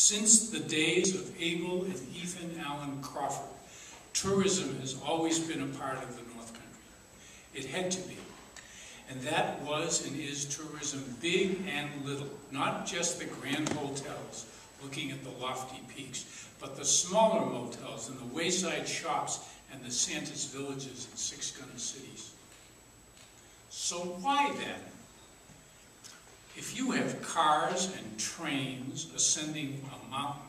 Since the days of Abel and Ethan Allen Crawford, tourism has always been a part of the North Country. It had to be. And that was and is tourism, big and little, not just the grand hotels looking at the lofty peaks, but the smaller motels and the wayside shops and the Santa's villages and six-gun cities. So why then, if you have cars and trains ascending a mountain,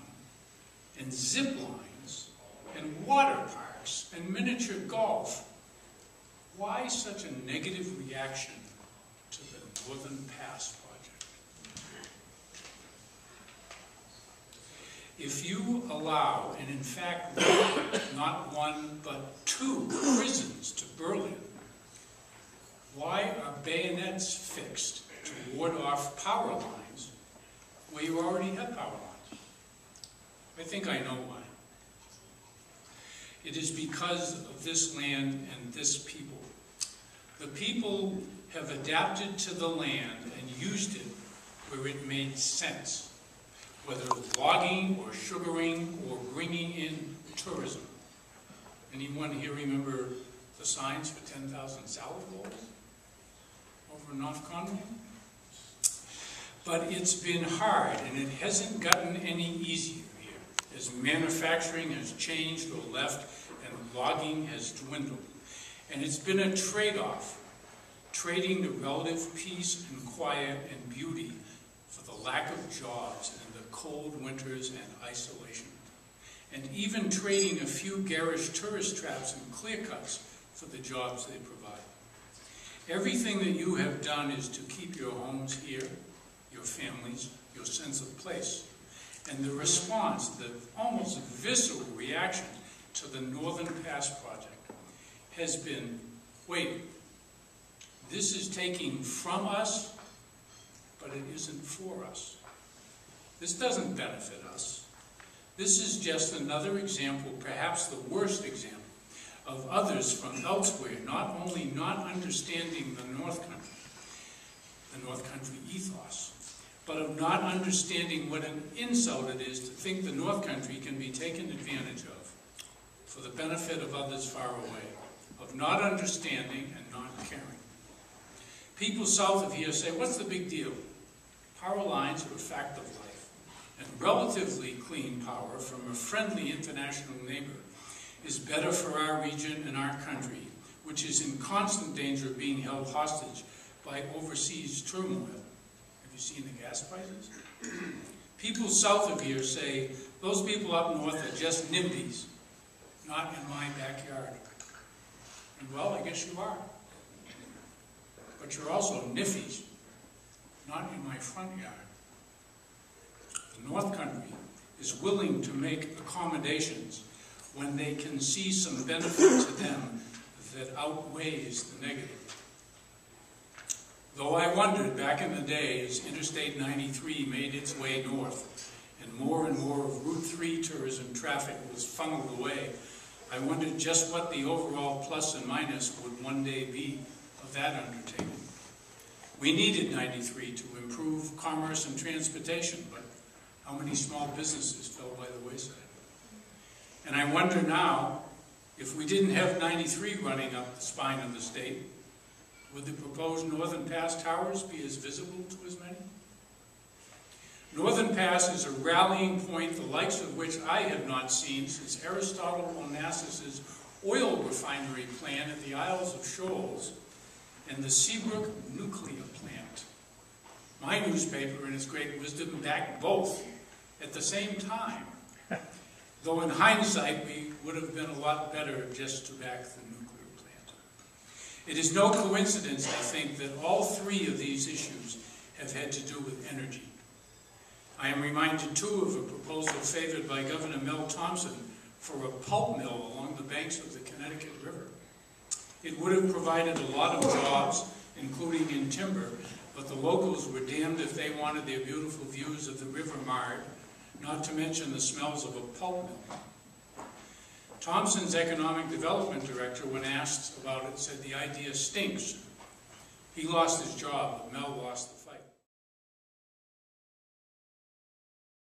and zip lines, and water parks, and miniature golf, why such a negative reaction to the Northern Pass project? If you allow, and in fact not one but two prisons to Berlin, why are bayonets fixed to ward off power lines where you already have power lines? I think I know why. It is because of this land and this people. The people have adapted to the land and used it where it made sense, whether logging or sugaring or bringing in tourism. Anyone here remember the signs for 10,000 salad bowls over in North Conway? But it's been hard, and it hasn't gotten any easier here, as manufacturing has changed or left and logging has dwindled. And it's been a trade-off, trading the relative peace and quiet and beauty for the lack of jobs and the cold winters and isolation. And even trading a few garish tourist traps and clear-cuts for the jobs they provide. Everything that you have done is to keep your homes here, your families, your sense of place. And the response, the almost visceral reaction to the Northern Pass project has been, wait, this is taking from us, but it isn't for us. This doesn't benefit us. This is just another example, perhaps the worst example, of others from elsewhere, not only not understanding the North Country ethos, but of not understanding what an insult it is to think the North Country can be taken advantage of for the benefit of others far away, of not understanding and not caring. People south of here say, what's the big deal? Power lines are a fact of life, and relatively clean power from a friendly international neighbor is better for our region and our country, which is in constant danger of being held hostage by overseas turmoil. Have you seen the gas prices? People south of here say, those people up north are just NIMBYs, not in my backyard. And well, I guess you are. But you're also NIFFYs, not in my front yard. The North Country is willing to make accommodations when they can see some benefit to them that outweighs the negative. Though I wondered back in the day as Interstate 93 made its way north and more of Route 3 tourism traffic was funneled away, I wondered just what the overall plus and minus would one day be of that undertaking. We needed 93 to improve commerce and transportation, but how many small businesses fell by the wayside? And I wonder now, if we didn't have 93 running up the spine of the state, would the proposed Northern Pass towers be as visible to as many? Northern Pass is a rallying point, the likes of which I have not seen since Aristotle Onassis' oil refinery plan at the Isles of Shoals and the Seabrook nuclear plant. My newspaper, in its great wisdom, backed both at the same time. Though in hindsight, we would have been a lot better just to back the nuclear plant. It is no coincidence, I think, that all three of these issues have had to do with energy. I am reminded, too, of a proposal favored by Governor Mel Thompson for a pulp mill along the banks of the Connecticut River. It would have provided a lot of jobs, including in timber, but the locals were damned if they wanted their beautiful views of the river marred, not to mention the smells of a pulp mill. Thompson's economic development director, when asked about it, said the idea stinks. He lost his job, but Mel lost